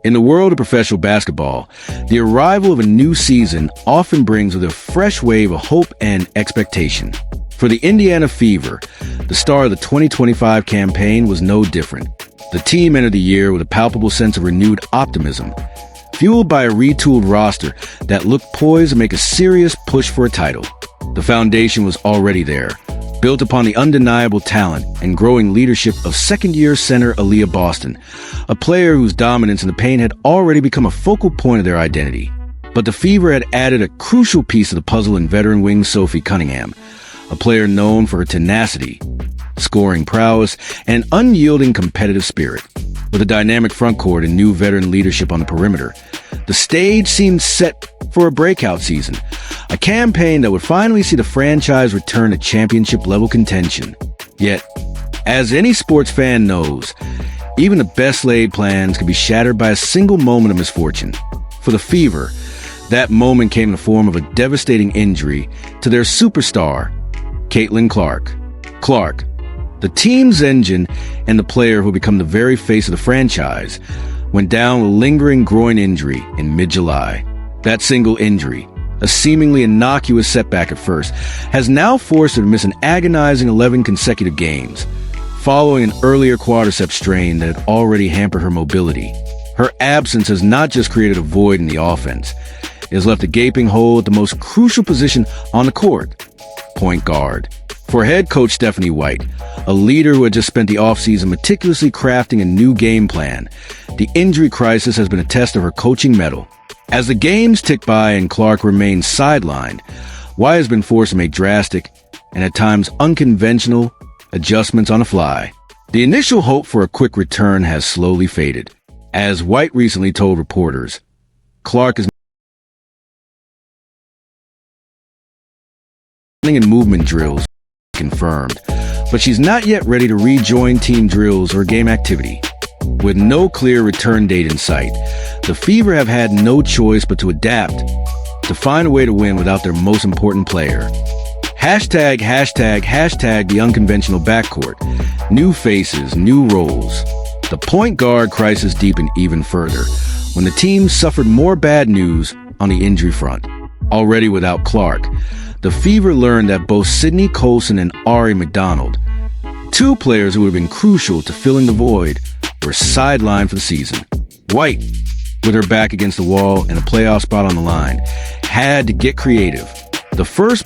In the world of professional basketball, the arrival of a new season often brings with it a fresh wave of hope and expectation. For the Indiana Fever, the star of the 2025 campaign was no different. The team entered the year with a palpable sense of renewed optimism, fueled by a retooled roster that looked poised to make a serious push for a title. The foundation was already there, built upon the undeniable talent and growing leadership of second-year center Aaliyah Boston, a player whose dominance in the paint had already become a focal point of their identity. But the Fever had added a crucial piece of the puzzle in veteran wing Sophie Cunningham, a player known for her tenacity, scoring prowess, and unyielding competitive spirit. With a dynamic frontcourt and new veteran leadership on the perimeter, the stage seemed set for a breakout season, a campaign that would finally see the franchise return to championship-level contention. Yet, as any sports fan knows, even the best-laid plans can be shattered by a single moment of misfortune. For the Fever, that moment came in the form of a devastating injury to their superstar, Caitlin Clark. Clark, the team's engine and the player who would become the very face of the franchise, went down with a lingering groin injury in mid-July. That single injury, a seemingly innocuous setback at first, has now forced her to miss an agonizing 11 consecutive games, following an earlier quadriceps strain that had already hampered her mobility. Her absence has not just created a void in the offense, it has left a gaping hole at the most crucial position on the court, point guard. For head coach Stephanie White, a leader who had just spent the offseason meticulously crafting a new game plan, the injury crisis has been a test of her coaching mettle. As the games tick by and Clark remains sidelined, White has been forced to make drastic and at times unconventional adjustments on the fly. The initial hope for a quick return has slowly faded. As White recently told reporters, Clark is in movement drills confirmed, but she's not yet ready to rejoin team drills or game activity. With no clear return date in sight, the Fever have had no choice but to adapt, to find a way to win without their most important player. Hashtag the unconventional backcourt. New faces, new roles. The point guard crisis deepened even further when the team suffered more bad news on the injury front. Already without Clark, the Fever learned that both Sydney Colson and Ari McDonald, two players who would have been crucial to filling the void, were sidelined for the season. White, with her back against the wall and a playoff spot on the line, had to get creative. The first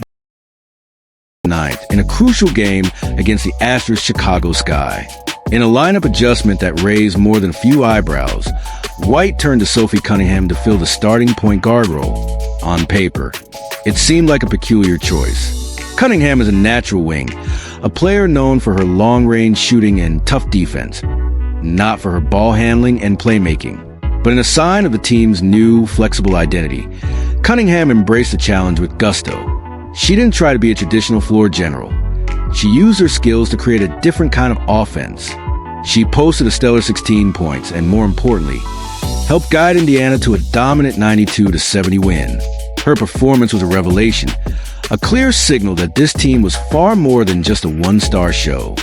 ninth in a crucial game against the Astros Chicago Sky. In a lineup adjustment that raised more than a few eyebrows, White turned to Sophie Cunningham to fill the starting point guard role. On paper, it seemed like a peculiar choice. Cunningham is a natural wing, a player known for her long-range shooting and tough defense, not for her ball handling and playmaking. But in a sign of the team's new, flexible identity, Cunningham embraced the challenge with gusto. She didn't try to be a traditional floor general. She used her skills to create a different kind of offense. She posted a stellar 16 points and, more importantly, helped guide Indiana to a dominant 92-70 win. Her performance was a revelation, a clear signal that this team was far more than just a one-star show.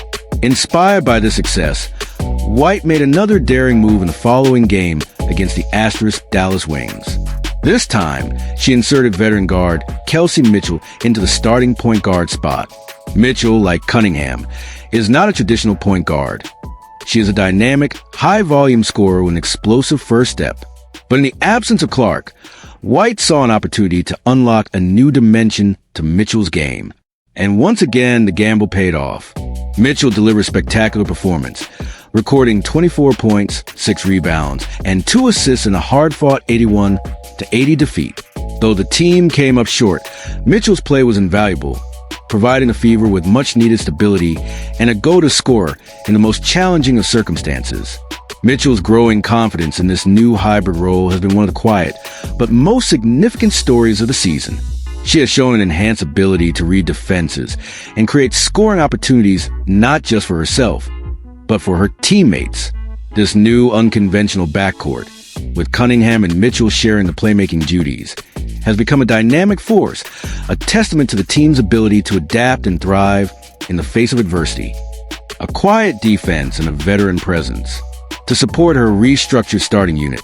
Inspired by this success, White made another daring move in the following game against the Astros Dallas Wings. This time, she inserted veteran guard Kelsey Mitchell into the starting point guard spot. Mitchell, like Cunningham, is not a traditional point guard. She is a dynamic, high-volume scorer with an explosive first step. But in the absence of Clark, White saw an opportunity to unlock a new dimension to Mitchell's game. And once again, the gamble paid off. Mitchell delivered a spectacular performance, recording 24 points, 6 rebounds, and 2 assists in a hard-fought 81-80 defeat. Though the team came up short, Mitchell's play was invaluable, providing the Fever with much-needed stability and a go-to scorer in the most challenging of circumstances. Mitchell's growing confidence in this new hybrid role has been one of the quiet, but most significant stories of the season. She has shown an enhanced ability to read defenses and create scoring opportunities not just for herself, but for her teammates. This new unconventional backcourt, with Cunningham and Mitchell sharing the playmaking duties, has become a dynamic force, a testament to the team's ability to adapt and thrive in the face of adversity. A quiet defense and a veteran presence. To support her restructured starting unit,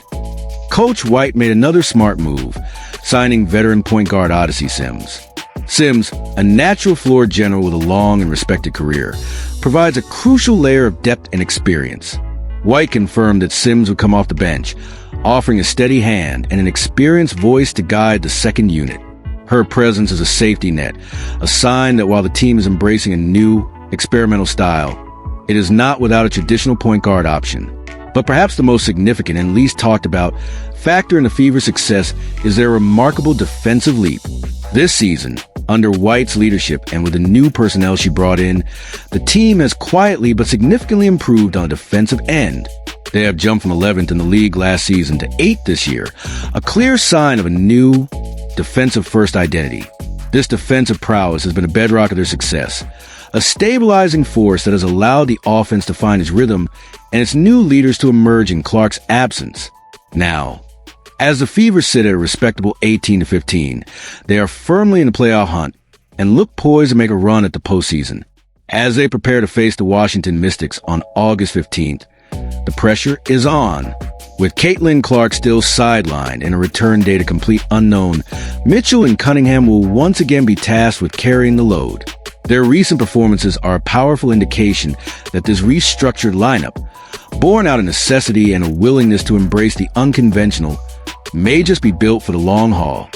Coach White made another smart move, signing veteran point guard Odyssey Sims. Sims, a natural floor general with a long and respected career, provides a crucial layer of depth and experience. White confirmed that Sims would come off the bench, offering a steady hand and an experienced voice to guide the second unit. Her presence is a safety net, a sign that while the team is embracing a new, experimental style, it is not without a traditional point guard option. But perhaps the most significant and least talked about factor in the Fever's success is their remarkable defensive leap. This season, under White's leadership and with the new personnel she brought in, the team has quietly but significantly improved on the defensive end. They have jumped from 11th in the league last season to 8th this year, a clear sign of a new, defensive-first identity. This defensive prowess has been a bedrock of their success, a stabilizing force that has allowed the offense to find its rhythm and its new leaders to emerge in Clark's absence. Now, as the Fever sit at a respectable 18-15, they are firmly in the playoff hunt and look poised to make a run at the postseason. As they prepare to face the Washington Mystics on August 15th, the pressure is on. With Caitlin Clark still sidelined and a return date a complete unknown, Mitchell and Cunningham will once again be tasked with carrying the load. Their recent performances are a powerful indication that this restructured lineup, born out of necessity and a willingness to embrace the unconventional, may just be built for the long haul.